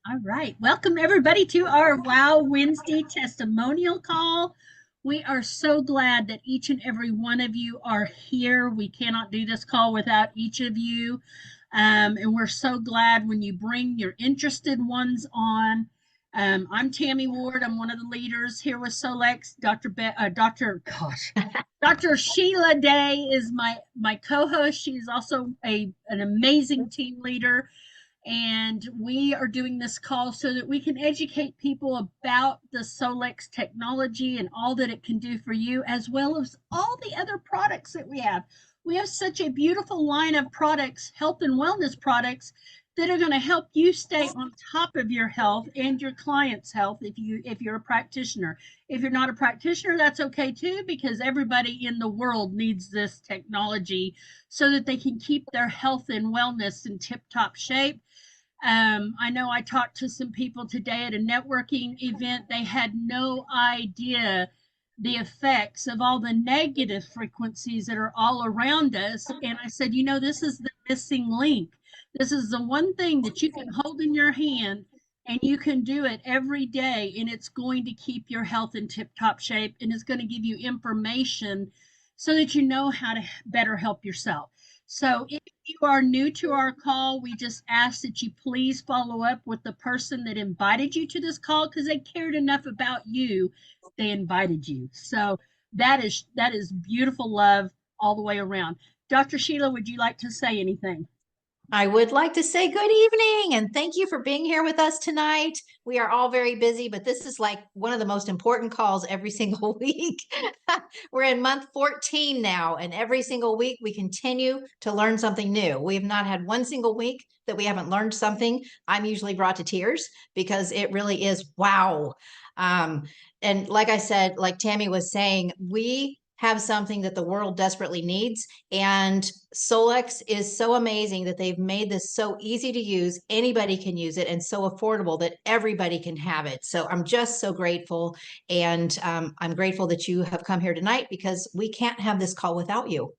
All right. Welcome everybody to our Wow Wednesday testimonial call. We are so glad that each and every one of you are here. We cannot do this call without each of you. And we're so glad when you bring your interested ones on. I'm Tammy Ward. I'm one of the leaders here with Solex. Dr. Sheila Day is my co-host. She's also an amazing team leader, and we are doing this call so that we can educate people about the Solex technology and all that it can do for you, as well as all the other products that we have. We have such a beautiful line of products, health and wellness products, that are going to help you stay on top of your health and your clients' health if you're a practitioner. If you're not a practitioner, that's okay too, because everybody in the world needs this technology so that they can keep their health and wellness in tip-top shape. I know I talked to some people today at a networking event. They had no idea the effects of all the negative frequencies that are all around us. And I said, this is the missing link. This is the one thing that you can hold in your hand and you can do it every day, and it's going to keep your health in tip top shape, and it's going to give you information so that you know how to better help yourself. So if you are new to our call, we just ask that you please follow up with the person that invited you to this call, because they cared enough about you, they invited you. So that is beautiful love all the way around. Dr. Sheila, would you like to say anything? I would like to say good evening and thank you for being here with us tonight. We are all very busy, but this is like one of the most important calls every single week. We're in month 14 now, and every single week we continue to learn something new. We have not had one single week that we haven't learned something. I'm usually brought to tears because it really is wow. Um, and like I said, like Tammy was saying, we have something that the world desperately needs. And Solex is so amazing that they've made this so easy to use. Anybody can use it, and so affordable that everybody can have it. So I'm just so grateful. And I'm grateful that you have come here tonight because we can't have this call without you.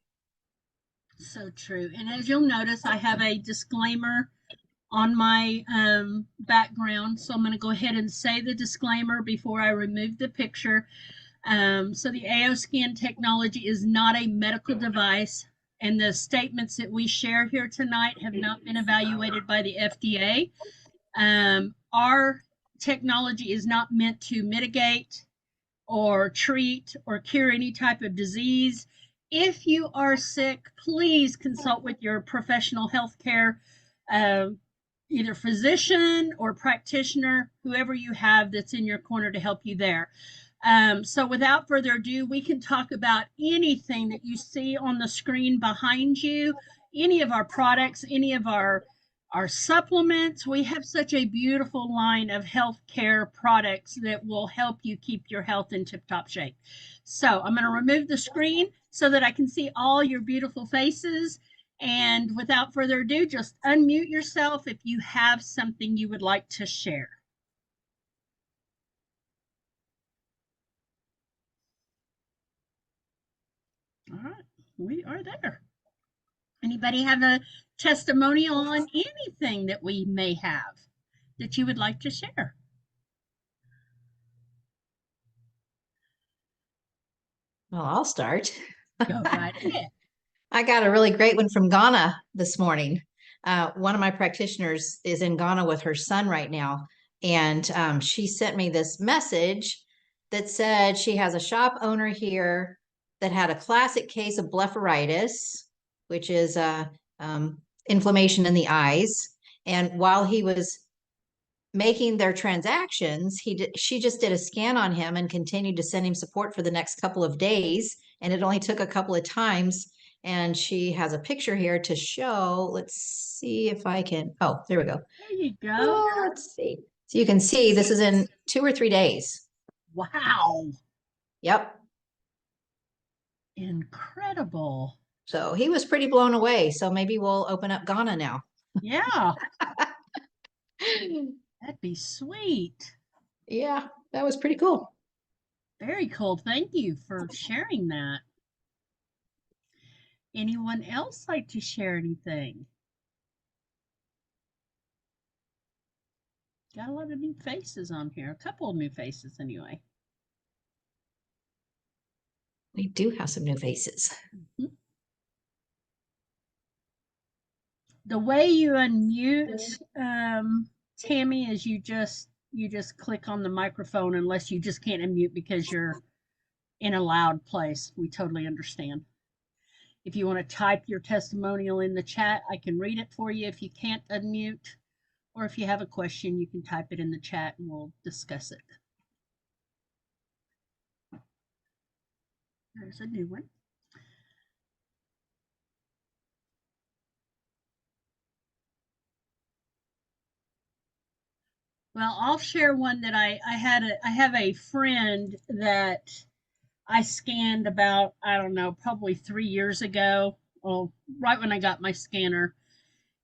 So true. And as you'll notice, I have a disclaimer on my background. So I'm going to go ahead and say the disclaimer before I remove the picture. So the AO scan technology is not a medical device, and the statements that we share here tonight have not been evaluated by the FDA. Our technology is not meant to mitigate or treat or cure any type of disease. If you are sick, please consult with your professional health care, uh, either physician or practitioner, whoever you have that's in your corner to help you there. So without further ado, we can talk about anything that you see on the screen behind you, any of our products, any of our supplements. We have such a beautiful line of healthcare products that will help you keep your health in tip-top shape. So I'm going to remove the screen so that I can see all your beautiful faces. And without further ado, just unmute yourself if you have something you would like to share. All right, we are there. Anybody have a testimonial on anything that we may have that you would like to share? Well, I'll start. Go right ahead. I got a really great one from Ghana this morning. One of my practitioners is in Ghana with her son right now, and she sent me this message that said she has a shop owner here that had a classic case of blepharitis, which is inflammation in the eyes. And while he was making their transactions, she just did a scan on him and continued to send him support for the next couple of days. And it only took a couple of times. And she has a picture here to show. Let's see if I can. Oh, there we go. There you go. Oh, let's see. So you can see this is in 2 or 3 days. Wow. Yep. Incredible. So he was pretty blown away. So maybe we'll open up Ghana now. Yeah, that'd be sweet. Yeah, that was pretty cool. Very cool. Thank you for sharing that. Anyone else like to share anything? Got a lot of new faces on here. A couple of new faces, anyway. We do have some new faces. Mhm. The way you unmute, Tammy, is you just click on the microphone unless you just can't unmute because you're in a loud place. We totally understand. If you want to type your testimonial in the chat, I can read it for you if you can't unmute. Or if you have a question, you can type it in the chat and we'll discuss it. There's a new one. Well, I'll share one that I have a friend that I scanned about, I don't know, probably 3 years ago. Well, right when I got my scanner.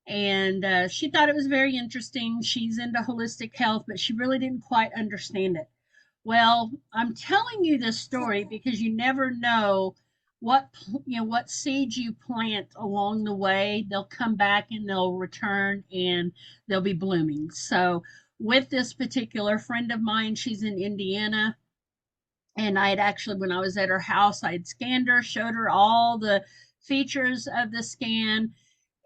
And she thought it was very interesting. She's into holistic health, but she really didn't quite understand it. Well, I'm telling you this story because you never know what what seeds you plant along the way. They'll come back and they'll return and they'll be blooming. So, with this particular friend of mine, she's in Indiana, and I had actually, when I was at her house, I had scanned her, showed her all the features of the scan.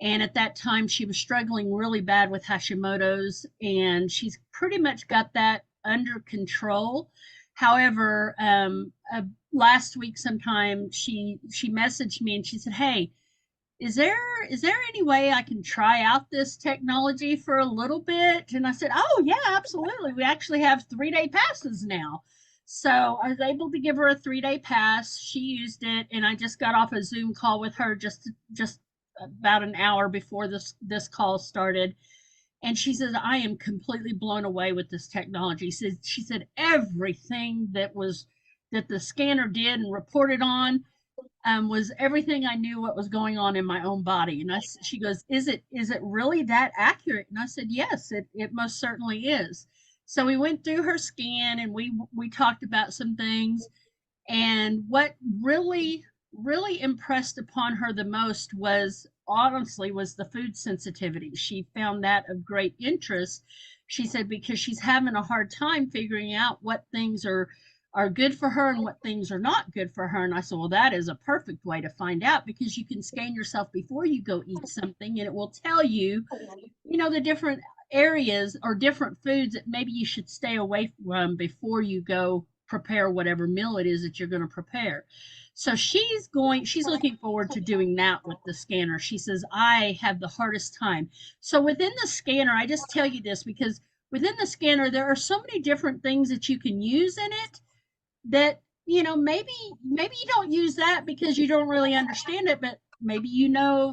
And at that time, she was struggling really bad with Hashimoto's, and she's pretty much got that under control. However, last week sometime she messaged me and she said, "Hey, is there any way I can try out this technology for a little bit?" And I said, "Oh yeah, absolutely. We actually have 3-day passes now." So I was able to give her a 3-day pass. She used it, and I just got off a Zoom call with her just about an hour before this call started. And she says, "I am completely blown away with this technology." She said everything that the scanner did and reported on was everything I knew what was going on in my own body. And she goes, "Is it really that accurate?" And I said, "Yes, it most certainly is." So we went through her scan and we talked about some things. And what really impressed upon her the most was, honestly, was the food sensitivity. She found that of great interest. She said because she's having a hard time figuring out what things are good for her and what things are not good for her. And I said, "Well, that is a perfect way to find out because you can scan yourself before you go eat something and it will tell you, the different areas or different foods that maybe you should stay away from before you go prepare whatever meal it is that you're going to prepare." So she's looking forward to doing that with the scanner. She says, "I have the hardest time." So within the scanner, I just tell you this because within the scanner, there are so many different things that you can use in it that maybe you don't use that because you don't really understand it, but maybe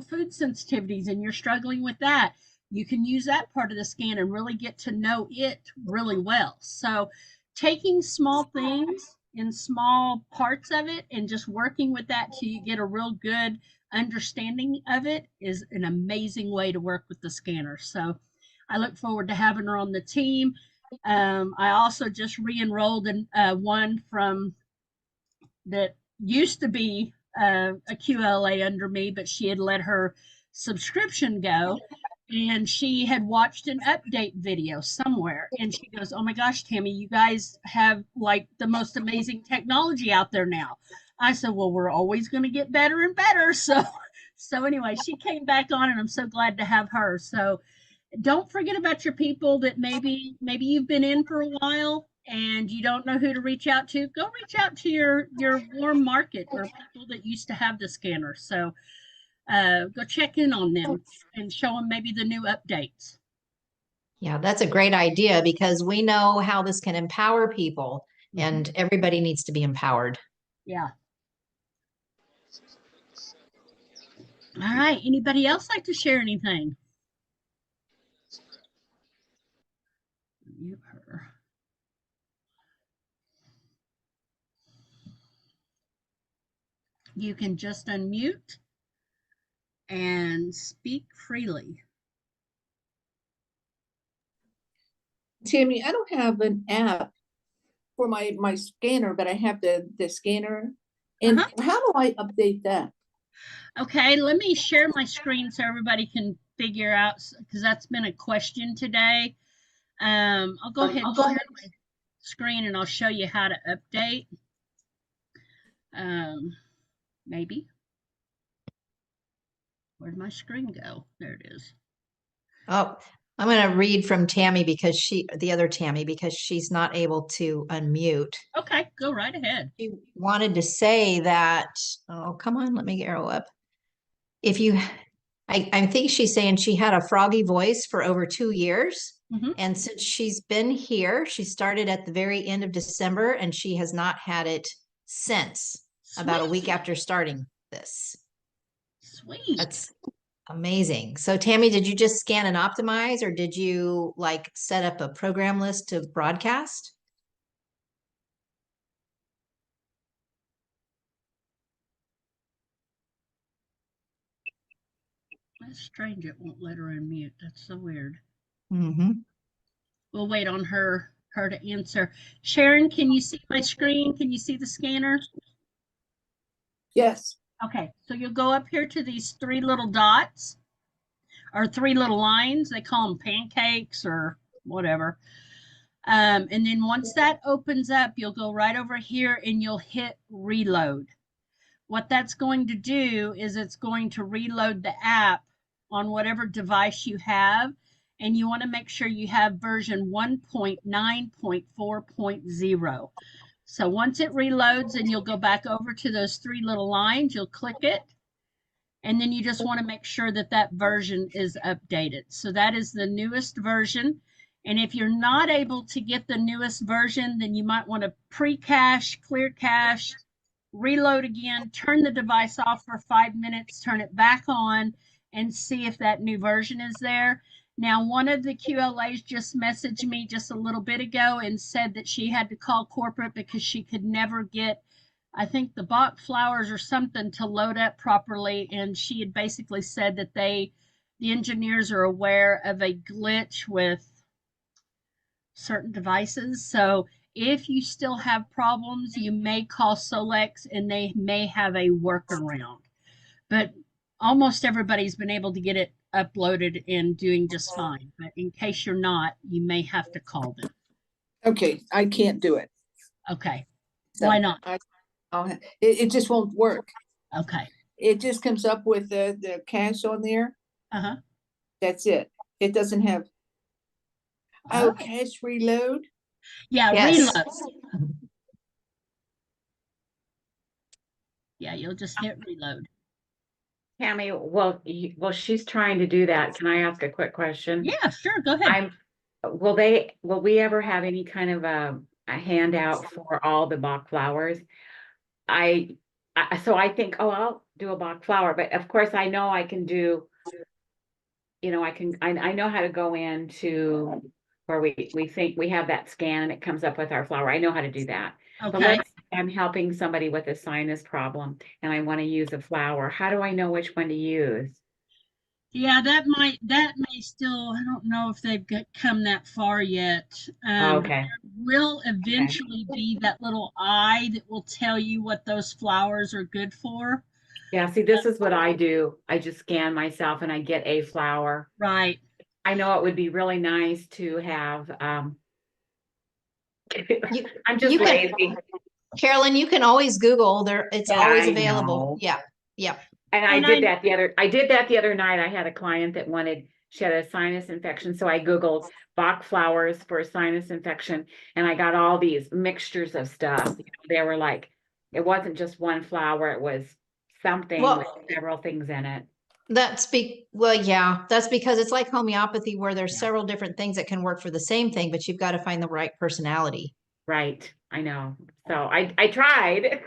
food sensitivities and you're struggling with that. You can use that part of the scan and really get to know it really well. So taking small things in small parts of it and just working with that till you get a real good understanding of it is an amazing way to work with the scanner. So I look forward to having her on the team. I also just re-enrolled in one from that used to be a QLA under me, but she had let her subscription go. And she had watched an update video somewhere. And she goes, "Oh my gosh, Tammy, you guys have like the most amazing technology out there now." I said, "Well, we're always going to get better and better." So anyway, she came back on and I'm so glad to have her. So don't forget about your people that maybe you've been in for a while and you don't know who to reach out to. Go reach out to your warm market or people that used to have the scanner. So go check in on them and show them maybe the new updates. Yeah, that's a great idea because we know how this can empower people, Mhm. and everybody needs to be empowered. Yeah. All right. Anybody else like to share anything? Mute her. You can just unmute and speak freely. Tammy, I don't have an app for my scanner, but I have the scanner. And Uh-huh. how do I update that? Okay, let me share my screen so everybody can figure out because that's been a question today. I'll go ahead and share my screen and I'll show you how to update. Maybe. Where'd my screen go? There it is. Oh, I'm going to read from Tammy because the other Tammy, because she's not able to unmute. Okay, go right ahead. She wanted to say that, oh, come on, let me arrow up. I think she's saying she had a froggy voice for over 2 years. Mhm. And since she's been here, she started at the very end of December and she has not had it since, about a week Sweet. after starting this. Sweet. That's amazing. So Tammy, did you just scan and optimize or did you like set up a program list to broadcast? That's strange. It won't let her unmute. That's so weird. Mm-hmm. We'll wait on her to answer. Sharon, can you see my screen? Can you see the scanner? Yes. Okay, so you'll go up here to these 3 little dots or 3 little lines. They call them pancakes or whatever. And then once that opens up, you'll go right over here and you'll hit reload. What that's going to do is it's going to reload the app on whatever device you have. And you want to make sure you have version 1.9.4.0. So once it reloads and you'll go back over to those 3 little lines, you'll click it. And then you just want to make sure that that version is updated. So that is the newest version. And if you're not able to get the newest version, then you might want to pre-cache, clear cache, reload again, turn the device off for 5 minutes, turn it back on, and see if that new version is there. Now, one of the QLAs just messaged me just a little bit ago and said that she had to call corporate because she could never get, I think, the Bach flowers or something to load up properly. And she had basically said that the engineers are aware of a glitch with certain devices. So if you still have problems, you may call Solex and they may have a workaround. But almost everybody's been able to get it uploaded and doing just fine. But in case you're not, you may have to call them. Okay, I can't do it. Okay. So Why not? It just won't work. Okay. It just comes up with the cache on there. Uh-huh. That's it. It doesn't have, Oh, cache reload. yeah, Yes. reload. Yeah, you'll just hit reload. Tammy, well, she's trying to do that. Can I ask a quick question? Yeah, sure. Go ahead. Will we ever have any kind of a handout for all the Bach flowers? So I think, oh, I'll do a Bach flower, but of course I know I can do, I know how to go into where we think we have that scan and it comes up with our flower. I know how to do that. But Okay. let's say I'm helping somebody with a sinus problem and I want to use a flower. How do I know which one to use? Yeah, that may still, I don't know if they've come that far yet. But Okay. there will eventually be that little eye that will tell you what those flowers are good for. Yeah, see, this is what I do. I just scan myself and I get a flower. Right. I know it would be really nice to have, I'm just lazy. Carolyn, you can always Google there. It's Yeah, always I available. know. Yeah. Yeah. And I did that the other night. I had a client that she had a sinus infection. So I Googled Bach flowers for a sinus infection and I got all these mixtures of stuff. They were like, it wasn't just one flower, it was something with several things in it. Yeah, that's because it's like homeopathy where there's Yeah. several different things that can work for the same thing, but you've got to find the right personality. Right. I know. So I tried.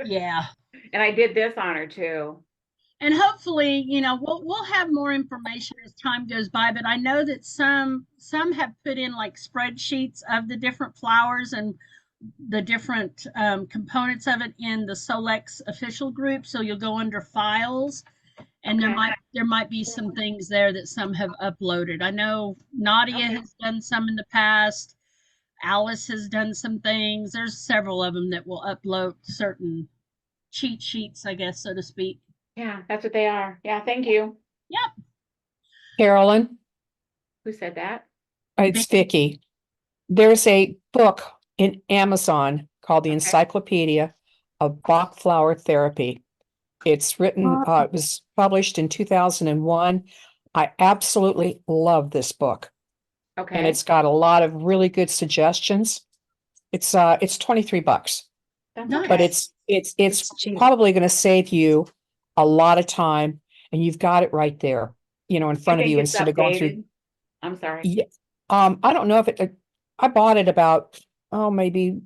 Yeah. And I did this on her too. And hopefully, we'll have more information as time goes by, but I know that some have put in like spreadsheets of the different flowers and the different components of it in the Solex official group. So you'll go under files and there might be some things there that some have uploaded. I know Nadia has done some in the past. Alice has done some things. There's several of them that will upload certain cheat sheets, I guess, so to speak. Yeah, that's what they are. Yeah, thank you. Yep. Carolyn, Who said that? It's Vicky. There's a book in Amazon called The Okay. Encyclopedia of Bach Flower Therapy. It's written, it was published in 2001. I absolutely love this book, and Okay. it's got a lot of really good suggestions. It's $23, That's Nice. but okay. it's It's cheap. probably going to save you a lot of time, and you've got it right there, in I front of think you it's instead of going through. updated. I'm sorry. Yeah. I don't know if I bought it about, maybe,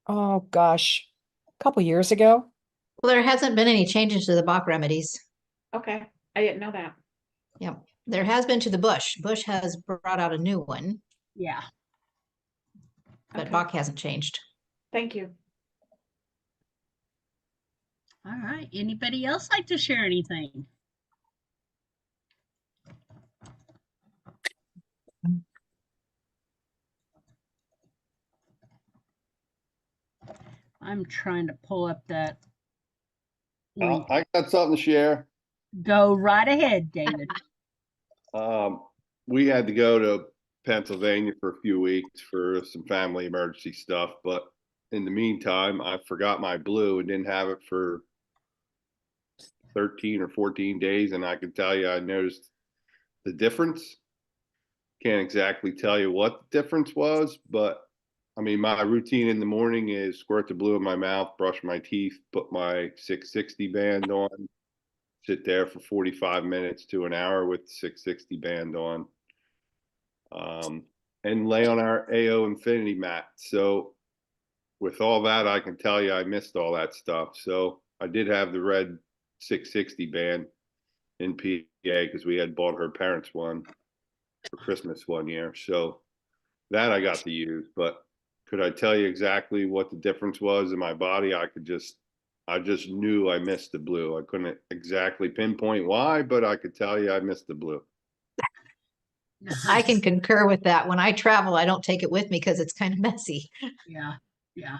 oh gosh, a couple years ago. Well, there hasn't been any changes to the Bach remedies. Okay. I didn't know that. Yeah, there has been to the Bush. Bush has brought out a new one, Yeah. but Okay. Bach hasn't changed. Thank you. All right. Anybody else like to share anything? I'm trying to pull up that link. I got something to share. Go right ahead, David. We had to go to Pennsylvania for a few weeks for some family emergency stuff, but in the meantime, I forgot my blue and didn't have it for 13 or 14 days. And I can tell you, I noticed the difference. Can't exactly tell you what the difference was, but I mean, my routine in the morning is squirt the blue in my mouth, brush my teeth, put my 660 band on, sit there for 45 minutes to an hour with the 660 band on, and lay on our AO Infinity mat. So with all that, I can tell you I missed all that stuff. So I did have the red 660 band in PA because we had bought her parents one for Christmas one year. So that I got to use, but could I tell you exactly what the difference was in my body? I just knew I missed the blue. I couldn't exactly pinpoint why, but I could tell you I missed the blue. I can concur with that. When I travel, I don't take it with me because it's kind of messy. Yeah. Yeah.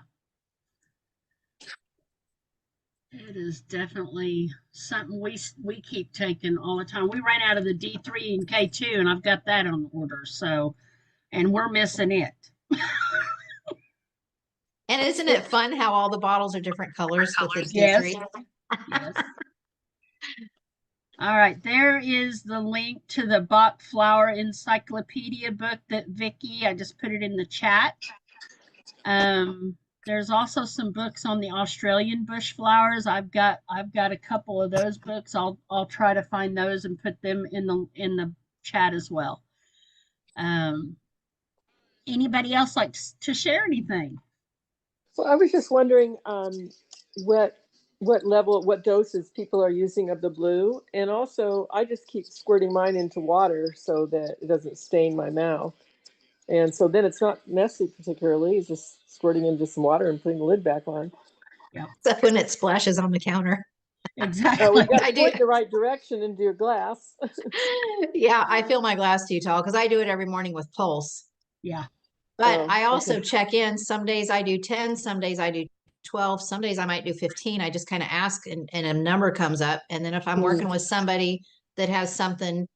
It is definitely something we keep taking all the time. We ran out of the D3 and K2, and I've got that on order. So, and we're missing it. And isn't it fun how all the bottles are different colors with the Yes. D3? Yes. All right, there is the link to the Bach Flower Encyclopedia book that Vicky, I just put it in the chat. There's also some books on the Australian bush flowers. I've got a couple of those books. I'll try to find those and put them in the chat as well. Anybody else like to share anything? Well, I was just wondering what level, what doses people are using of the blue. And also, I just keep squirting mine into water so that it doesn't stain my mouth. And so then it's not messy particularly. It's just squirting into some water and putting the lid back on. Yeah, Except when it splashes on the counter. exactly. We've got I to do. point in the right direction into your glass. Yeah, I fill my glass too tall because I do it every morning with Pulse. Yeah. But Oh, I also okay. check in. Some days I do 10, some days I do 12, some days I might do 15. I just kind of ask and a number comes up. And then if I'm working with somebody that has something,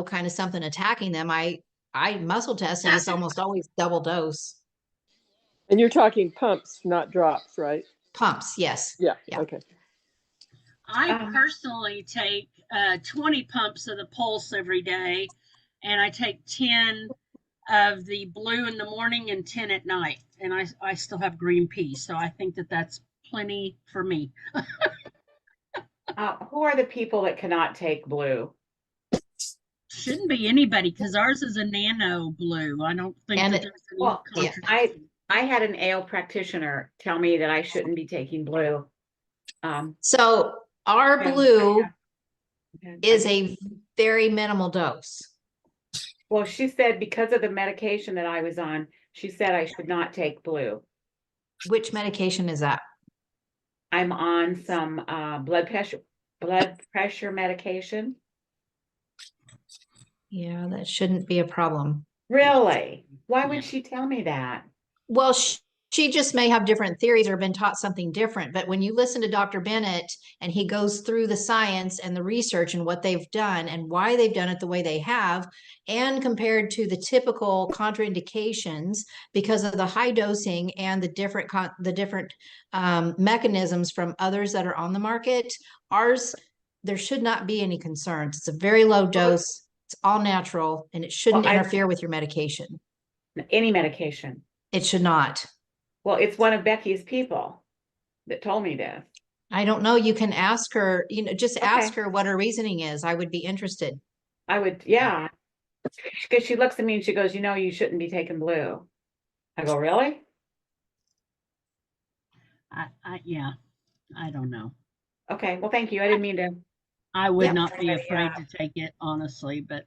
kind of something attacking them, I muscle test and it's almost always double dose. And you're talking pumps, not drops, right? Pumps, yes. Yeah. Yeah. Okay. I personally take 20 pumps of the Pulse every day, and I take 10 of the blue in the morning and 10 at night. And I still have green pea, so I think that's plenty for me. Who are the people that cannot take blue? Shouldn't be anybody because ours is a nano blue. I don't think And that there's any Well, contradiction. I had an AO practitioner tell me that I shouldn't be taking blue. So our Yeah, blue Okay. is a very minimal dose. Well, she said because of the medication that I was on, she said I should not take blue. Which medication is that? I'm on some blood pressure medication. Yeah, that shouldn't be a problem. Really? Why would she tell me that? Well, She just may have different theories or been taught something different. But when you listen to Dr. Bennett and he goes through the science and the research and what they've done and why they've done it the way they have, and compared to the typical contraindications because of the high dosing and the different mechanisms from others that are on the market, ours, there should not be any concerns. It's a very low dose. It's all natural and it shouldn't interfere with your medication. Any medication. It should not. Well, it's one of Becky's people that told me this. I don't know. You can ask her, just ask Okay. her what her reasoning is. I would be interested. I would, yeah. Because she looks at me and she goes, you shouldn't be taking blue. I go, really? Yeah, I don't know. Okay, well, thank you. I didn't mean to. I would Yep. not be afraid to take it, honestly, but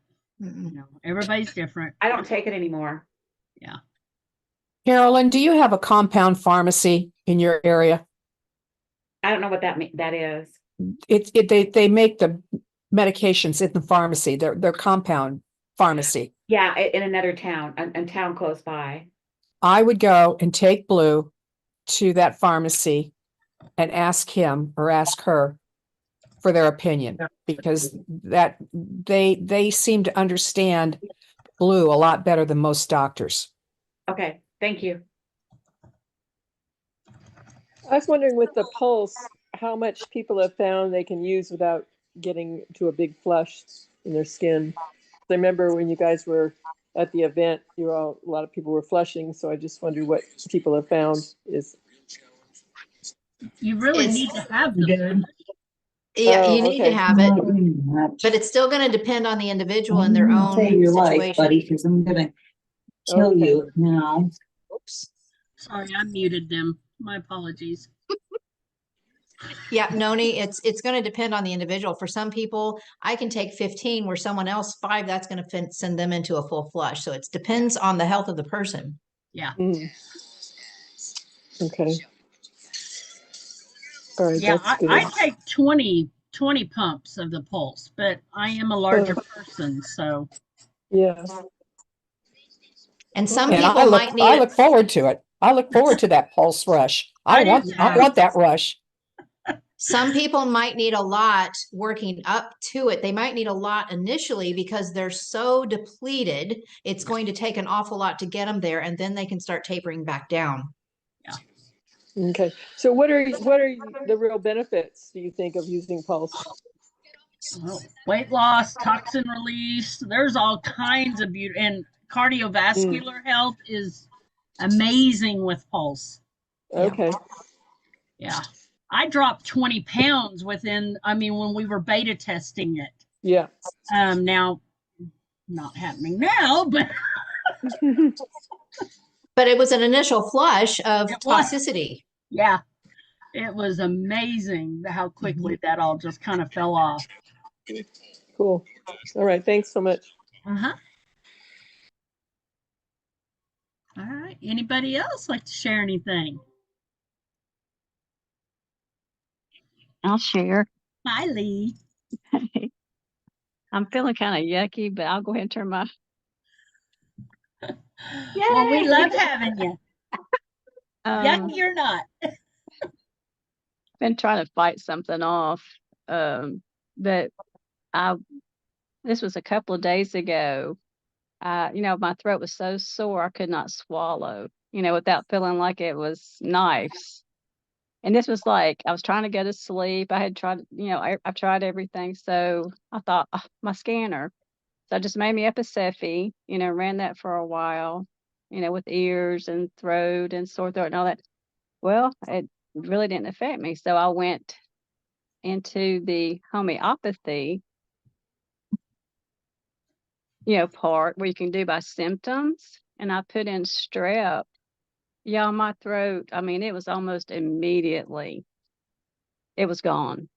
everybody's different. I don't take it anymore. Yeah. Carolyn, do you have a compound pharmacy in your area? I don't know what that is. They make the medications in the pharmacy. They're compound pharmacy. Yeah, in another town, a town close by. I would go and take Blue to that pharmacy and ask him or ask her for their opinion, because that they seem to understand Blue a lot better than most doctors. Okay, thank you. I was wondering with the pulse, how much people have found they can use without getting to a big flush in their skin. I remember when you guys were at the event, a lot of people were flushing. So I just wondered what people have found is. You really need to have them. Yeah, Oh, you need okay. to have it, but it's still going to depend on the individual and their own Say your life, situation. buddy, because I'm gonna kill Okay. you now. Oops. Sorry, I muted them. My apologies. Yeah, Noni, it's going to depend on the individual. For some people, I can take 15, where someone else 5, that's going to send them into a full flush. So it depends on the health of the person. Yeah. Mm. Okay. All right. Yeah, That's good. I take 20 pumps of the pulse, but I am a larger person, so. Yeah. And some And people I might need look forward to it. I look forward to that pulse rush. I want that rush. Some people might need a lot working up to it. They might need a lot initially because they're so depleted. It's going to take an awful lot to get them there, and then they can start tapering back down. Yeah. Okay. So what are the real benefits, do you think, of using pulse? Well, weight loss, toxin release, there's all kinds of beauty, and cardiovascular health is amazing with pulse. Okay. Yeah. I dropped 20 pounds when we were beta testing it. Yeah. Now, not happening now, but. But it was an initial flush of It was. toxicity. Yeah. It was amazing how quickly that all just kind of fell off. Cool. All right. Thanks so much. Uh-huh. All right. Anybody else like to share anything? I'll share. Hi, Lee. I'm feeling kind of yucky, but I'll go ahead and turn my. Well, we love having you. Yucky or not. Been trying to fight something off. But this was a couple of days ago. My throat was so sore I could not swallow, without feeling like it was knives. And this was like, I was trying to go to sleep. I had tried, I've tried everything. So I thought, my scanner. So I just made me up a Cephi, ran that for a while, with ears and throat and sore throat and all that. Well, it really didn't affect me. So I went into the homeopathy, part where you can do by symptoms. And I put in strep. Yeah, my throat, it was almost immediately, it was gone.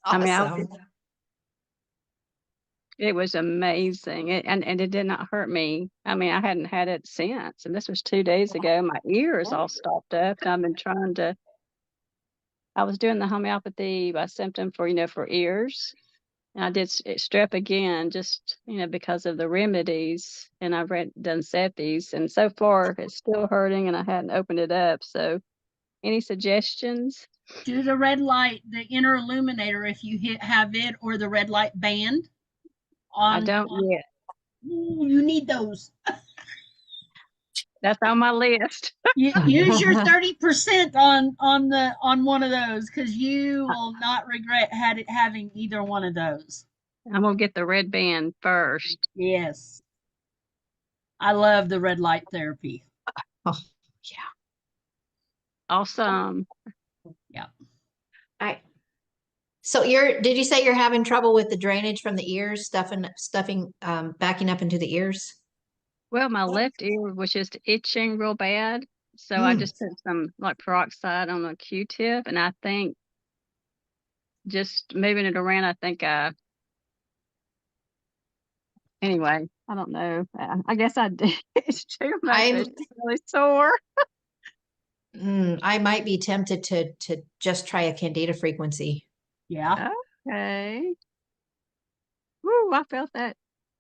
Awesome. It was amazing. And it did not hurt me. I hadn't had it since. And this was 2 days ago. My ears all stopped up. And I've been I was doing the homeopathy by symptom for ears. And I did strep again, just, because of the remedies. And I've done Cephes, and so far it's still hurting and I hadn't opened it up. So any suggestions? Do the red light, the inner illuminator, if you have it, or the red light band I on. don't yet. Ooh, you need those. That's on my list. Use your 30% on one of those, because you will not regret having either one of those. I'm gonna get the red band first. Yes. I love the red light therapy. Oh, yeah. Awesome. Yeah. So did you say you're having trouble with the drainage from the ears, stuffing, backing up into the ears? Well, my left ear was just itching real bad. So I just put some like peroxide on a Q-tip, and I think just moving it around, anyway, I don't know. I guess I did. It's too much. It's really sore. I might be tempted to just try a candida frequency. Yeah. Okay. Woo, I felt that,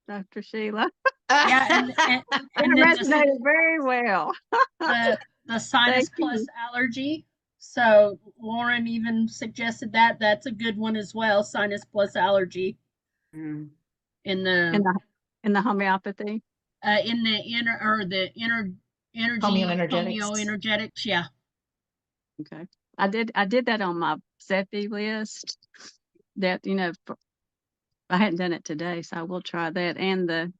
Dr. Sheila. Yeah, and That then resonated very well. the sinus plus allergy. So Lauren even suggested that that's a good one as well. Sinus plus allergy. Mm. In the homeopathy. In the energy homeoenergetics. Yeah. Okay. I did that on my Cephi list. That, I hadn't done it today, so I will try that, and the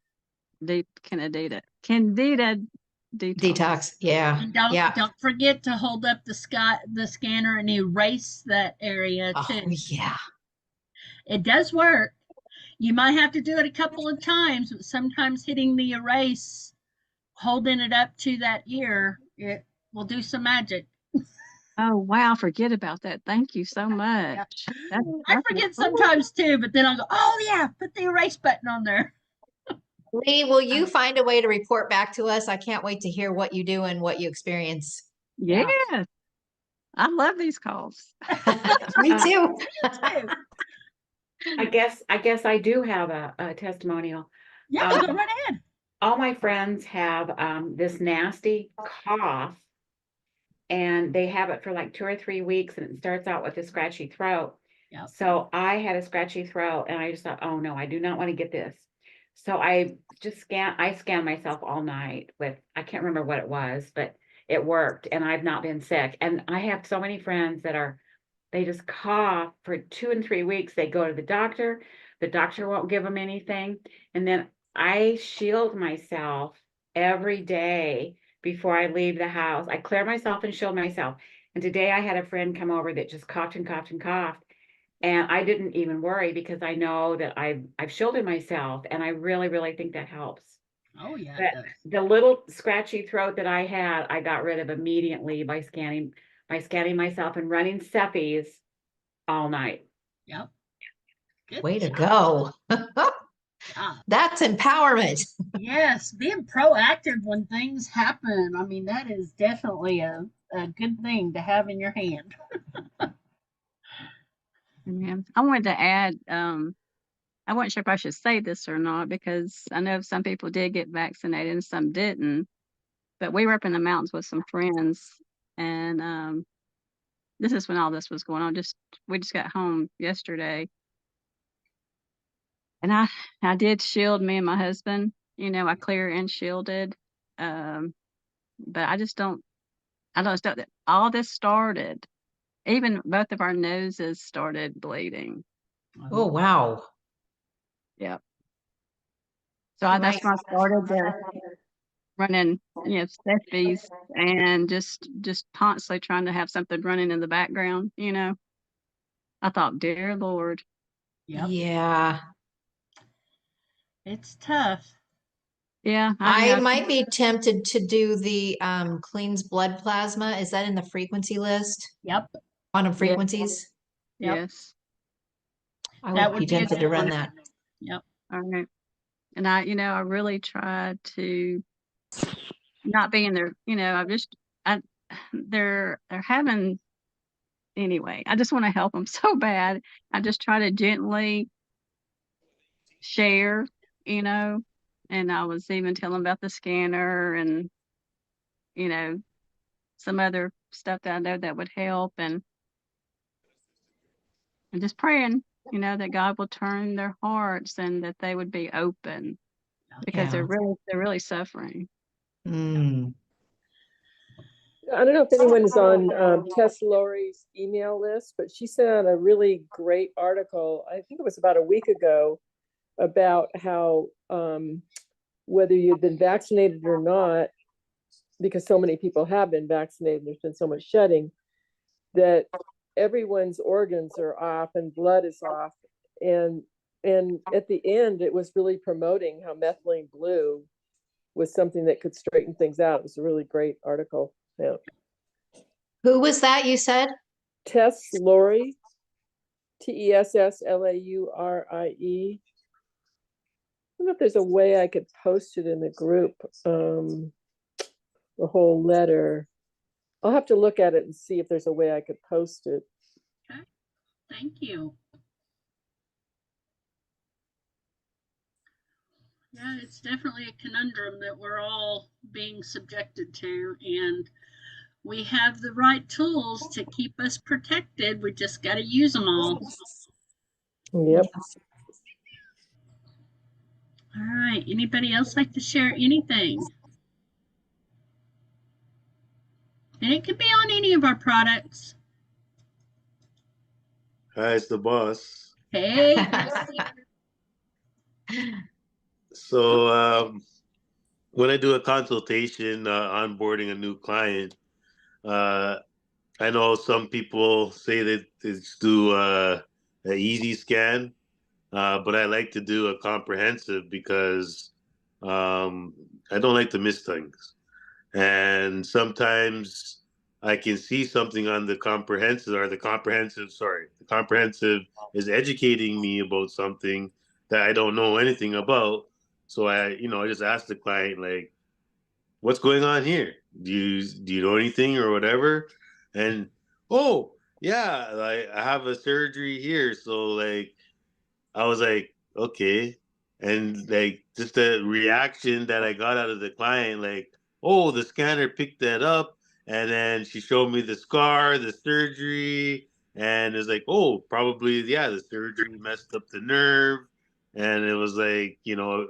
deep candida detox. Yeah. And don't forget to hold up the scanner and erase that area too. Oh, yeah. It does work. You might have to do it a couple of times, but sometimes hitting the erase, holding it up to that ear, it will do some magic. Oh, wow. Forget about that. Thank you so much. Yeah. I forget sometimes too, but then I'll go, oh yeah, put the erase button on there. Lee, will you find a way to report back to us? I can't wait to hear what you do and what you experience. Yeah. I love these calls. Me too. I guess I do have a testimonial. Yeah, go right ahead. All my friends have this nasty cough, and they have it for like 2 or 3 weeks, and it starts out with a scratchy throat. Yep. So I had a scratchy throat, and I just thought, oh no, I do not want to get this. So I scanned myself all night with, I can't remember what it was, but it worked, and I've not been sick. And I have so many friends that they just cough for 2 and 3 weeks. They go to the doctor won't give them anything. And then I shield myself every day before I leave the house. I clear myself and shield myself. And today I had a friend come over that just coughed and coughed and coughed. And I didn't even worry because I know that I've shielded myself, and I really, really think that helps. Oh yeah. But the little scratchy throat that I had, I got rid of immediately by scanning myself and running Cephes all night. Yep. Good Way to go. That's empowerment. Yes, being proactive when things happen. I mean, that is definitely a good thing to have in your hand. Yeah. I wanted to add, I wasn't sure if I should say this or not, because I know some people did get vaccinated and some didn't. But we were up in the mountains with some friends, and this is when all this was going on. We just got home yesterday, and I did shield me and my husband. I clear and shielded, but I don't that all this started. Even both of our noses started bleeding. Oh, wow. Yep. So that's when I started running, Cephes, and just constantly trying to have something running in the background. I thought, dear Lord. Yep. Yeah. It's tough. Yeah. I might be tempted to do the cleans blood plasma. Is that in the frequency list? Yep. Quantum frequencies? Yep. Yes. I would be tempted to run that. Yep. All right. And I really tried to not be in there, they're having, anyway, I just want to help them so bad. I just try to gently share, you know, and I was even telling about the scanner and, you know, some other stuff that I know that would help, and just praying, you know, that God will turn their hearts and that they would be open because Yeah. they're really suffering. Mm. I don't know if anyone's on Tess Laurie's email list, but she sent out a really great article. I think it was about a week ago about how whether you've been vaccinated or not, because so many people have been vaccinated, there's been so much shedding, that everyone's organs are off and blood is off. And at the end, it was really promoting how methylene blue was something that could straighten things out. It was a really great article. Yeah. Who was that you said? Tess Laurie, Tesslaurie. I don't know if there's a way I could post it in the group, the whole letter. I'll have to look at it and see if there's a way I could post it. Okay, thank you. Yeah, it's definitely a conundrum that we're all being subjected to, and we have the right tools to keep us protected. We just got to use them all. Yep. All right. Anybody else like to share anything? And it could be on any of our products. Hi, it's the boss. Hey. So when I do a consultation onboarding a new client, I know some people say that it's do an easy scan, but I like to do a comprehensive because I don't like to miss things. And sometimes I can see something on the comprehensive the comprehensive is educating me about something that I don't know anything about. So I just ask the client, like, what's going on here? Do you know anything or whatever? And oh yeah, like I have a surgery here. So like I was like, okay. And like just the reaction that I got out of the client, like, oh, the scanner picked that up. And then she showed me the scar, the surgery. And it's like, oh, probably, yeah, the surgery messed up the nerve. And it was like,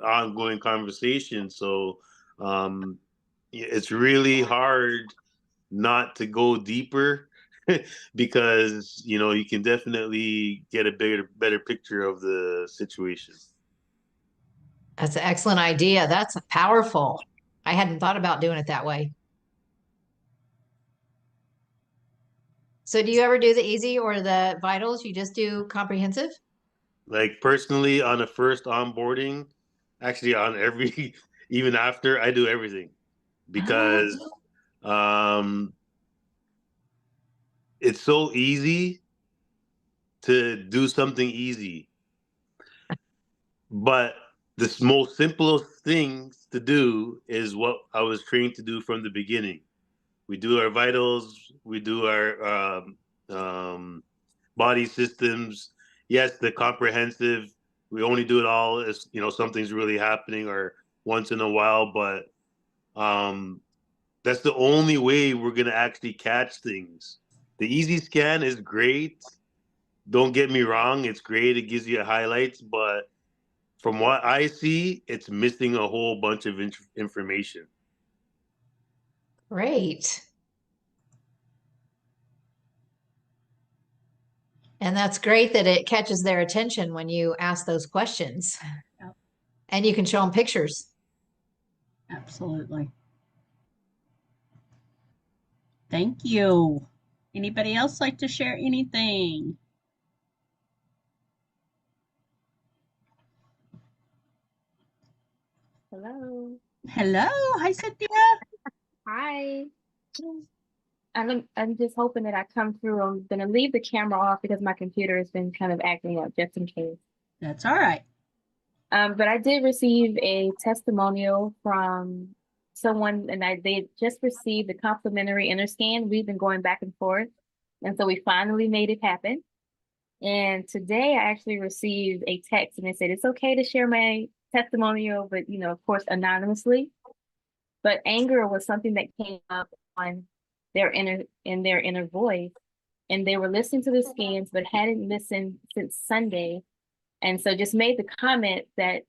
ongoing conversation. So it's really hard not to go deeper because you can definitely get a better picture of the situation. That's an excellent idea. That's powerful. I hadn't thought about doing it that way. So do you ever do the easy or the vitals? You just do comprehensive? Like personally, on the first onboarding, actually on every even after, I do everything because it's so easy to do something easy, but the most simplest things to do is what I was trained to do from the beginning. We do our vitals, we do our body systems. Yes, the comprehensive, we only do it all as something's really happening or once in a while, but that's the only way we're gonna actually catch things. The easy scan is great. Don't get me wrong, it's great. It gives you highlights, but from what I see, it's missing a whole bunch of information. Great. And that's great that it catches their attention when you ask those questions. Yep. And you can show them pictures. Absolutely. Thank you. Anybody else like to share anything? Hello. Hello. Hi, Cynthia. Hi. I'm just hoping that I come through. I'm gonna leave the camera off because my computer has been kind of acting up just in case. That's all right. But I did receive a testimonial from someone, and they just received the complimentary inner scan. We've been going back and forth, and so we finally made it happen. And today I actually received a text and it said it's okay to share my testimonial, but of course, anonymously. But anger was something that came up on their inner voice. And they were listening to the scans, but hadn't listened since Sunday. And so just made the comment that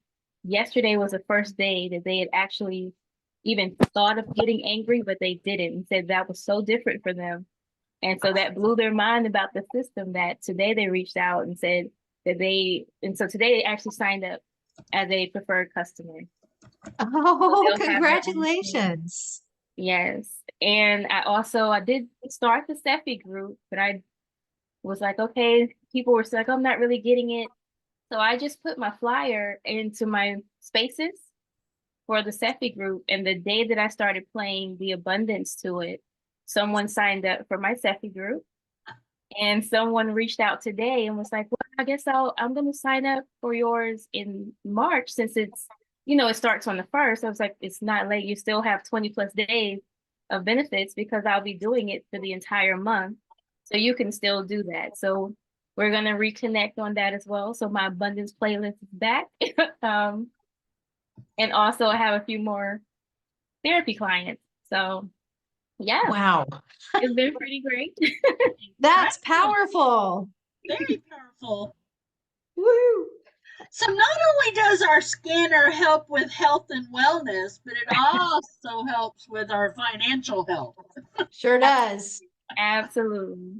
yesterday was the first day that they had actually even thought of getting angry, but they didn't, and said that was so different for them. And so that blew their mind about the system, that today they reached out and said and so today they actually signed up as a preferred customer. Oh, they'll have their own team. congratulations. Yes. And I did start the Steffi group, but I was like, okay, people were like, I'm not really getting it. So I just put my flyer into my spaces for the Cephi group. And the day that I started playing the abundance to it, someone signed up for my Cephi group. And someone reached out today and was like, well, I guess I'm going to sign up for yours in March, since it's, it starts on the 1st. I was like, it's not late. You still have 20+ days of benefits, because I'll be doing it for the entire month. So you can still do that. So we're going to reconnect on that as well. So my abundance playlist is back. And also I have a few more therapy clients. So yeah. Wow. It's been pretty great. That's powerful. Very powerful. Woo. So not only does our scanner help with health and wellness, but it also helps with our financial health. Sure does. Absolutely.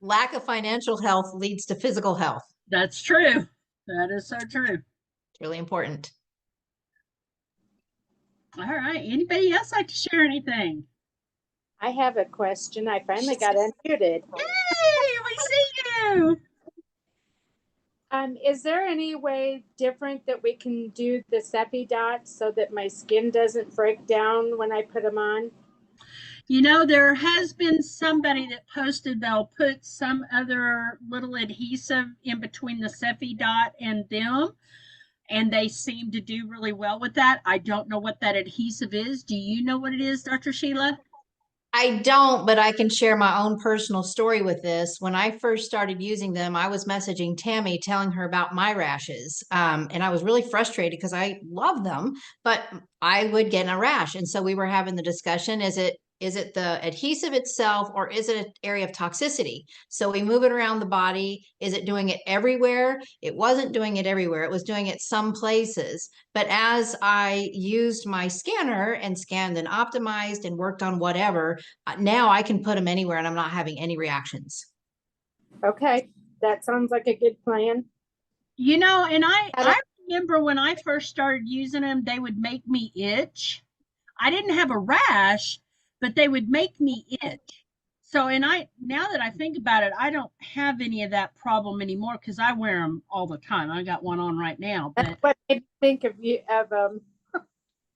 Lack of financial health leads to physical health. That's true. That is so true. It's really important. All right. Anybody else like to share anything? I have a question. I finally got unmuted. Hey, we see you. Is there any way different that we can do the Cephi dots so that my skin doesn't break down when I put them on? There has been somebody that posted they'll put some other little adhesive in between the Cephi dot and them, and they seem to do really well with that. I don't know what that adhesive is. Do you know what it is, Dr. Sheila? I don't, but I can share my own personal story with this. When I first started using them, I was messaging Tammy telling her about my rashes. And I was really frustrated because I love them, but I would get a rash. And so we were having the discussion, is it the adhesive itself, or is it an area of toxicity? So we move it around the body. Is it doing it everywhere? It wasn't doing it everywhere. It was doing it some places. But as I used my scanner and scanned and optimized and worked on whatever, now I can put them anywhere and I'm not having any reactions. Okay, that sounds like a good plan. And I remember when I first started using them, they would make me itch. I didn't have a rash, but they would make me itch. So, now that I think about it, I don't have any of that problem anymore because I wear them all the time. I got one on right now. But what made me think of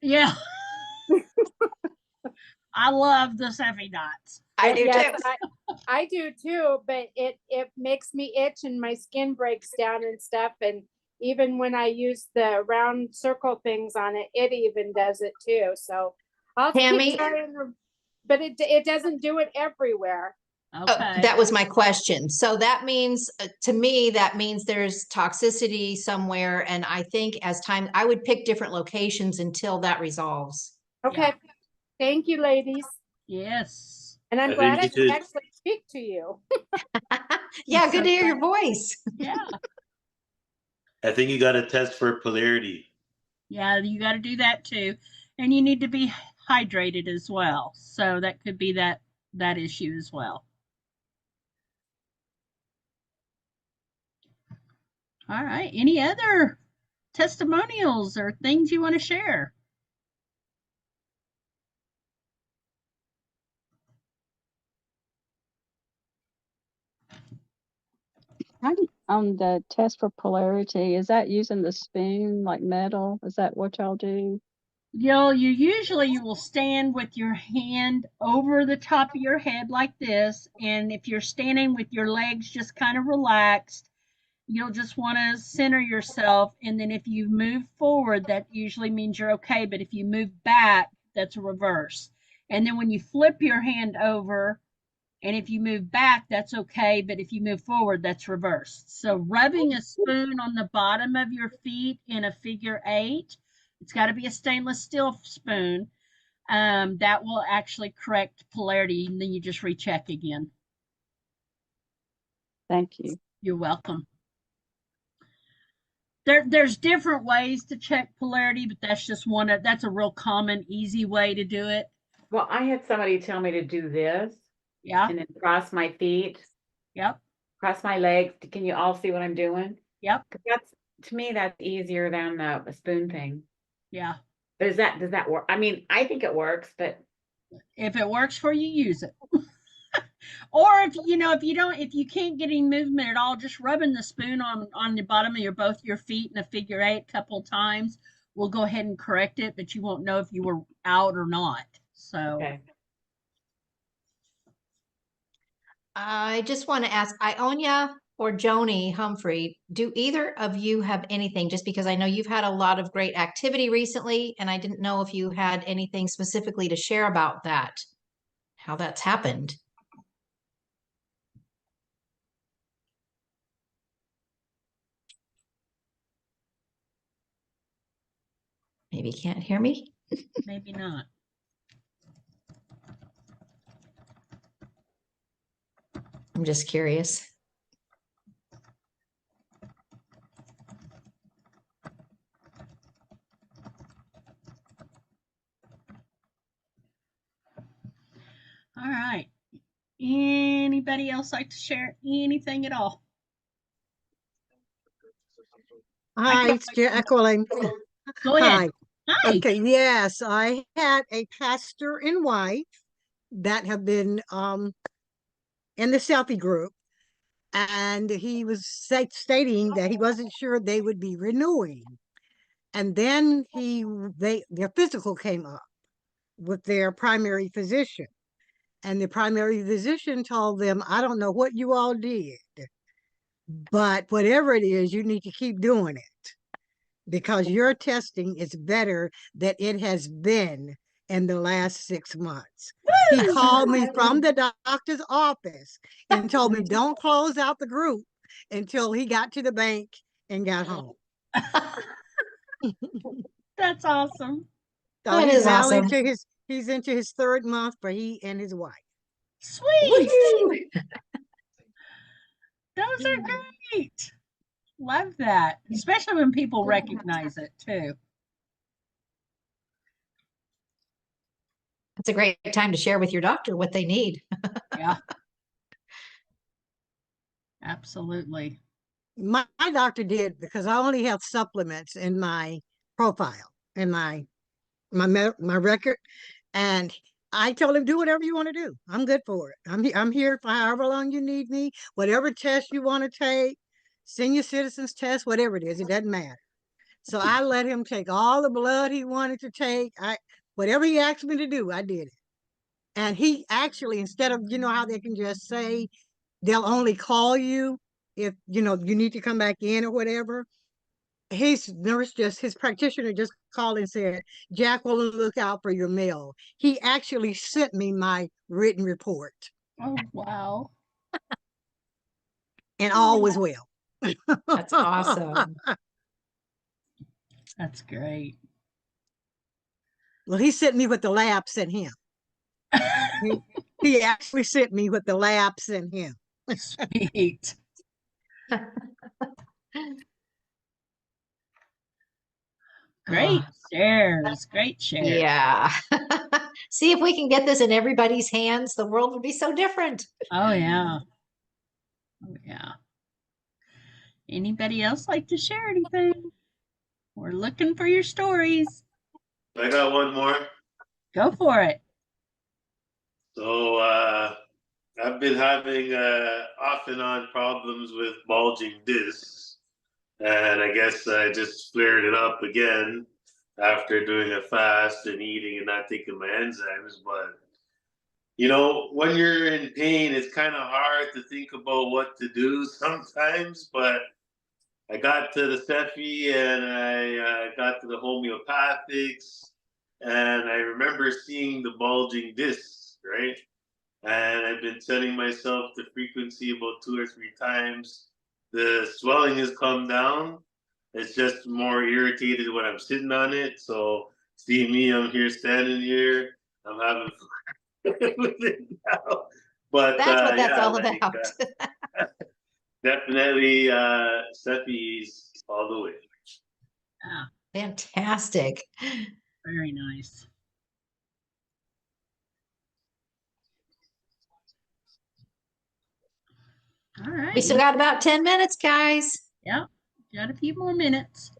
yeah, I love the Cephi dots. I do too. I do too, but it makes me itch and my skin breaks down and stuff. And even when I use the round circle things on it, it even does it too. So I'll keep trying, but it doesn't do it everywhere. Okay. That was my question. So that means, to me, that means there's toxicity somewhere. And I think as time, I would pick different locations until that resolves. Okay. Yeah. Thank you, ladies. Yes. And I'm glad I can actually speak to you. Yeah, good to hear your voice. Yeah. I think you got to test for polarity. Yeah, you got to do that too. And you need to be hydrated as well. So that could be that issue as well. All right. Any other testimonials or things you want to share? On the test for polarity, is that using the spoon like metal? Is that what y'all do? You will stand with your hand over the top of your head like this. And if you're standing with your legs just kind of relaxed, you'll just want to center yourself. And then if you move forward, that usually means you're okay. But if you move back, that's a reverse. And then when you flip your hand over, And if you move back, that's okay. But if you move forward, that's reversed. So rubbing a spoon on the bottom of your feet in a figure 8, it's got to be a stainless steel spoon. That will actually correct polarity. And then you just recheck again. Thank you. You're welcome. There's different ways to check polarity, but that's just that's a real common, easy way to do it. Well, I had somebody tell me to do this Yeah. and then cross my feet, Yep. cross my legs. Can you all see what I'm doing? Yep. 'Cause to me, that's easier than the spoon thing. Yeah. But does that work? I mean, I think it works, but if it works for you, use it. Or if you can't get any movement at all, just rubbing the spoon on the bottom of both your feet in a figure 8 a couple of times will go ahead and correct it, but you won't know if you were out or not. So okay. I just want to ask Ionia or Joni Humphrey, do either of you have anything? Just because I know you've had a lot of great activity recently, and I didn't know if you had anything specifically to share about that, how that's happened. Maybe you can't hear me? maybe not. I'm just curious. All right. Anybody else like to share anything at all? Hi, it's Jacqueline. Go ahead. Hi. Okay, yes, I had a pastor and wife that have been in the selfie group, and he was stating that he wasn't sure they would be renewing. And then their physical came up with their primary physician. And the primary physician told them, I don't know what you all did, but whatever it is, you need to keep doing it because your testing is better than it has been in the last 6 months. He called me from the doctor's office and told me, don't close out the group until he got to the bank and got home. That's awesome. So That he's is now awesome. he's into his 3rd month for he and his wife. Sweet. Those are great. Love that, especially when people recognize it too. It's a great time to share with your doctor what they need. Yeah. Absolutely. My doctor did because I only have supplements in my profile, in my record, and I told him, do whatever you want to do. I'm good for it. I'm here for however long you need me. Whatever test you want to take, senior citizens test, whatever it is, it doesn't matter. So I let him take all the blood he wanted to take. Whatever he asked me to do, I did it. And he actually, instead of, how they can just say they'll only call you if you need to come back in or whatever, his practitioner just called and said, Jack will look out for your mail. He actually sent me my written report. Oh, wow. And all was well. That's awesome. That's great. Well, he sent me what the lab sent him. he actually sent me what the lab sent him. Sweet. Great shares. Great shares. Yeah. See if we can get this in everybody's hands. The world would be so different. Oh, yeah. Oh, yeah. Anybody else like to share anything? We're looking for your stories. I got one more. Go for it. So I've been having off and on problems with bulging discs, and I guess I just flared it up again after doing a fast and eating and not taking my enzymes. But when you're in pain, it's kind of hard to think about what to do sometimes. But I got to the Cephi and I got to the homeopathics, and I remember seeing the bulging discs, right? and I've been telling myself the frequency about 2 or 3 times. The swelling has come down. It's just more irritated when I'm sitting on it. So see me, I'm here standing here. I'm having fun with it now. But That's what that's yeah, all like about. definitely Steffi's all the way. Ah, Fantastic. very nice. All We right. still got about 10 minutes, guys. Yep. Got a few more minutes.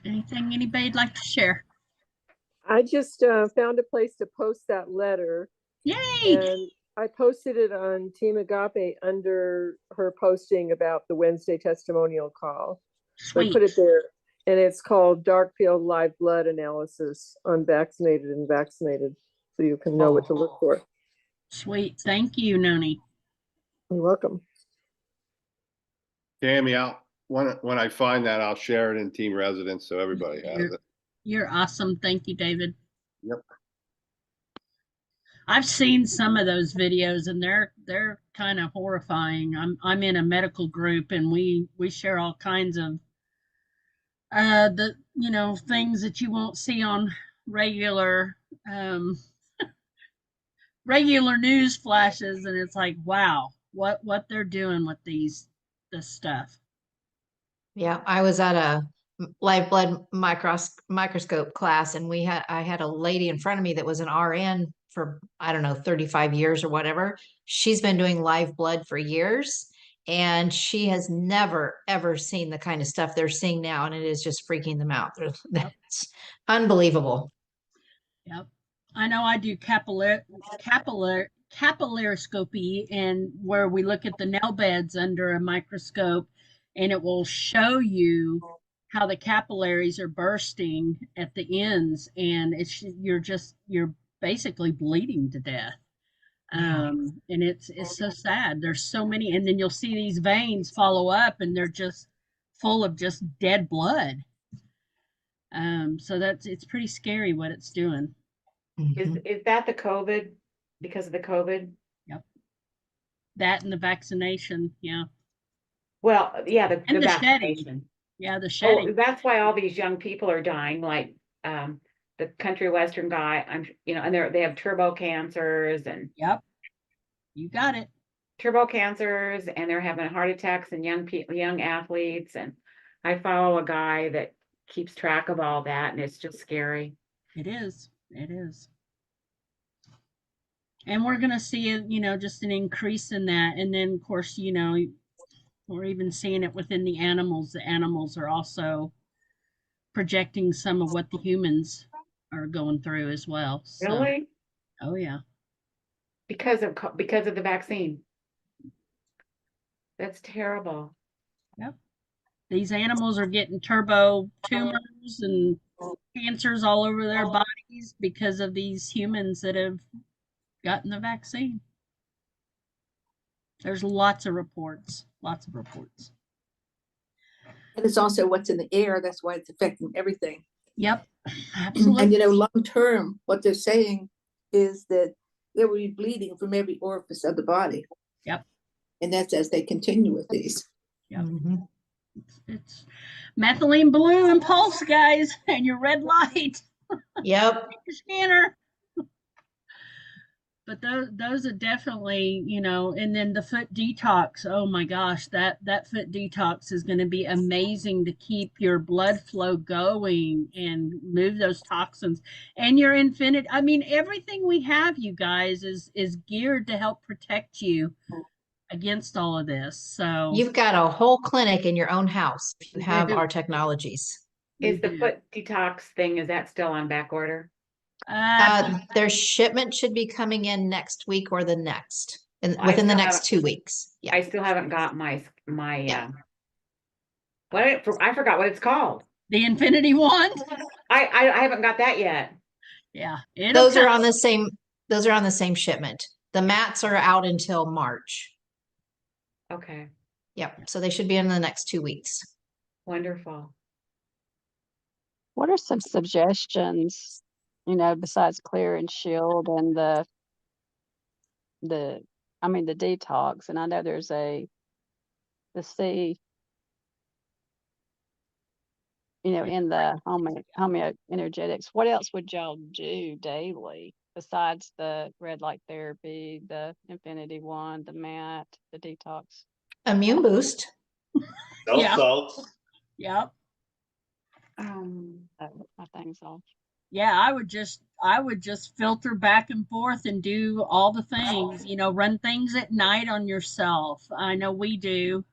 Anything anybody'd like to share? I just found a place to post that letter, Yay! and I posted it on Team Agape under her posting about the Wednesday testimonial call. So I Sweet. put it there, and it's called Dark Field Live Blood Analysis, Unvaccinated and Vaccinated, so you can know what to look for. Sweet. Thank you, Noni. You're welcome. Tammy, when I find that, I'll share it in Team Residence so everybody has it. You're awesome. Thank you, David. Yep. I've seen some of those videos and they're kind of horrifying. I'm in a medical group and we share all kinds of the things that you won't see on regular um regular news flashes, and it's like, wow, what they're doing with this stuff. Yeah, I was at a live blood microscope class, and I had a lady in front of me that was an RN for, I don't know, 35 years or whatever. She's been doing live blood for years, and she has never ever seen the kind of stuff they're seeing now, and it is just freaking them out. It's unbelievable. Yep. I know I do capillaroscopy, and where we look at the nail beds under a microscope, and it will show you how the capillaries are bursting at the ends, and you're basically bleeding to death. And it's so sad. There's so many, and then you'll see these veins follow up, and they're just full of just dead blood. So it's pretty scary what it's doing. Is that the COVID? Because of the COVID? Yep. That and the vaccination, yeah. Well, yeah, the And the shedding. vaccination. Yeah, the Oh, shedding. that's why all these young people are dying, like the country western guy. And they have turbo cancers and Yep. You got it. turbo cancers, and they're having heart attacks and young athletes. And I follow a guy that keeps track of all that, and it's just scary. It is. It is. And we're gonna see just an increase in that. And then of course, we're even seeing it within the animals. The animals are also projecting some of what the humans are going through as well. So, Really? oh yeah. Because of the vaccine. That's terrible. Yep. These animals are getting turbo tumors and cancers all over their bodies because of these humans that have gotten the vaccine. There's lots of reports. Lots of reports. And it's also what's in the air. That's why it's affecting everything. Yep. Absolutely. And long term, what they're saying is that there will be bleeding from every orifice of the body. Yep. And that's as they continue with these. Yep. It's methylene blue and pulse, guys, and your red light. Yep. Your scanner. But those are definitely, and then the foot detox. Oh my gosh, that foot detox is going to be amazing to keep your blood flow going and move those toxins. And your infinite, I mean, everything we have, you guys, is geared to help protect you against all of this. So You've got a whole clinic in your own house if you have our technologies. Is the foot detox thing, is that still on back order? Their shipment should be coming in next week or the next, within the next 2 weeks. Yeah. I still haven't got my I forgot what it's called. The Infinity Wand. I haven't got that yet. Yeah. Those are on the same shipment. The mats are out until March. Okay. Yep. So they should be in the next 2 weeks. Wonderful. What are some suggestions besides Clear and Shield and the detox. And I know there's the C, in the homeo energetics. What else would y'all do daily besides the red light therapy, the Infinity One, the mat, the detox? Immune boost. Salt salts. Yep. My thing's off. Yeah, I would just filter back and forth and do all the things, run things at night on yourself. I know we do.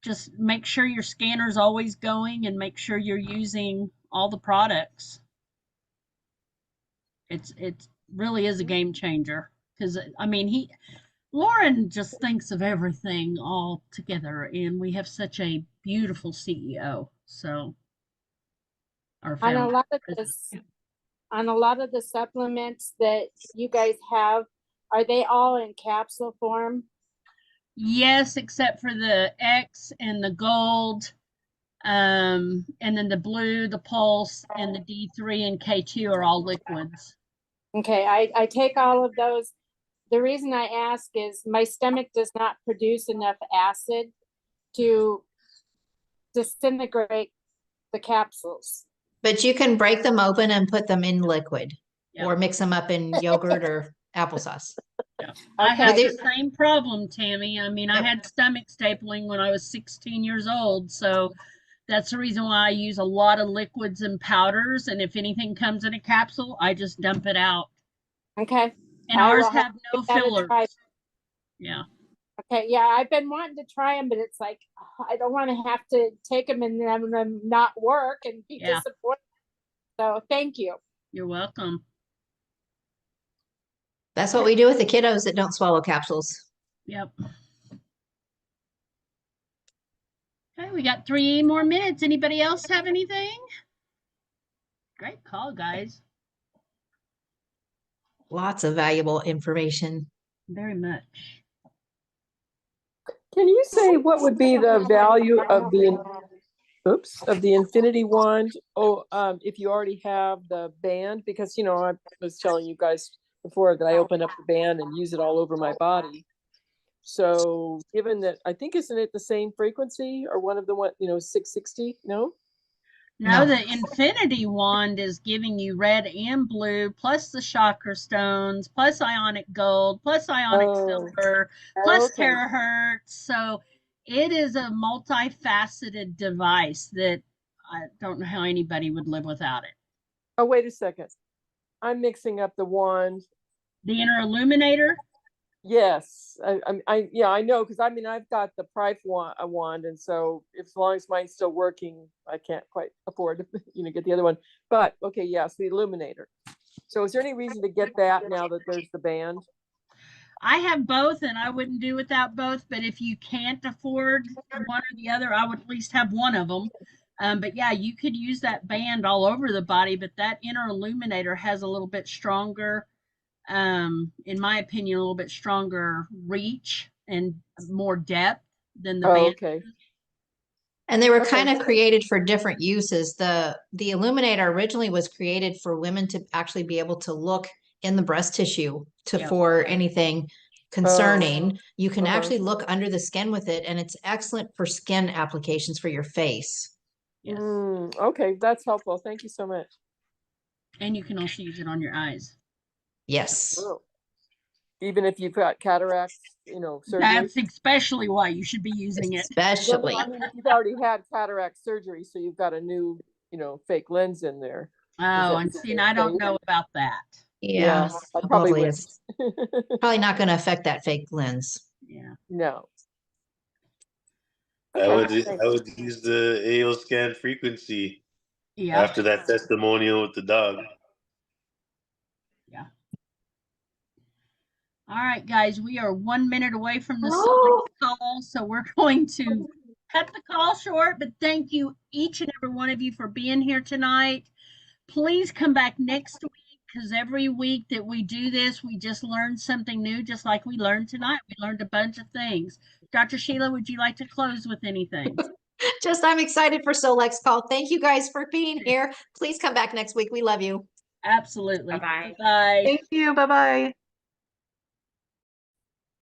Just make sure your scanner's always going and make sure you're using all the products. It really is a game changer because Lauren just thinks of everything all together, and we have such a beautiful CEO. So our On a family. lot of this, on a lot of the supplements that you guys have, are they all in capsule form? Yes, except for the X and the gold, and then the blue, the pulse, and the D3 and K2 are all liquids. Okay, I take all of those. The reason I ask is my stomach does not produce enough acid to disintegrate the capsules. But you can break them open and put them in liquid or mix them up in yogurt or applesauce. Yeah. I Okay. had the same problem, Tammy. I had stomach stapling when I was 16 years old. So that's the reason why I use a lot of liquids and powders. And if anything comes in a capsule, I just dump it out. Okay. And I ours will have no give that a fillers. try. Yeah. Okay, yeah, I've been wanting to try them, but it's like I don't want to have to take them and them not work and be disappointed. So thank you. You're welcome. That's what we do with the kiddos that don't swallow capsules. Yep. Okay, we got 3 more minutes. Anybody else have anything? Great call, guys. Lots of valuable information. Very much. Can you say what would be the value of the Infinity Wand? If you already have the band, because I was telling you guys before that I open up the band and use it all over my body. So given that, I think, isn't it the same frequency or one of the 660? No? No, the Infinity Wand is giving you red and blue, plus the chakra stones, plus ionic gold, plus ionic silver, plus terahertz. So it is a multifaceted device that I don't know how anybody would live without it. Oh, wait a second. I'm mixing up the wand. The inner illuminator? Yes, I know, because I've got the Price wand, and so as long as mine's still working, I can't quite afford to get the other one. But okay, yes, the illuminator. So is there any reason to get that now that there's the band? I have both, and I wouldn't do without both. But if you can't afford one or the other, I would at least have one of them. But yeah, you could use that band all over the body, but that inner illuminator has a little bit stronger, in my opinion, a little bit stronger reach and more depth than the band. Okay. And they were kind of created for different uses. The illuminator originally was created for women to actually be able to look in the breast tissue for anything concerning. You can actually look under the skin with it, and it's excellent for skin applications for your face. Yes. Okay, that's helpful. Thank you so much. And you can also use it on your eyes. Yes. Oh. Even if you've got cataracts, surgery. That's especially why you should be using it. Especially. Well, if you've already had cataract surgery, so you've got a new, fake lens in there. Oh, and see, and I don't know about that. Yeah, I probably hopefully would. it's probably not going to affect that fake lens. Yeah. No. I would use the AO scan frequency after that testimonial with the dog. Yeah. All right, guys, we are 1 minute away from the select call, so we're going to cut the call short, but thank you each and every one of you for being here tonight. Please come back next week, because every week that we do this, we just learn something new, just like we learned tonight. We learned a bunch of things. Dr. Sheila, would you like to close with anything? Just, I'm excited for Solex call. Thank you guys for being here. Please come back next week. We love you. Absolutely. Bye-bye. Bye. Thank you. Bye-bye.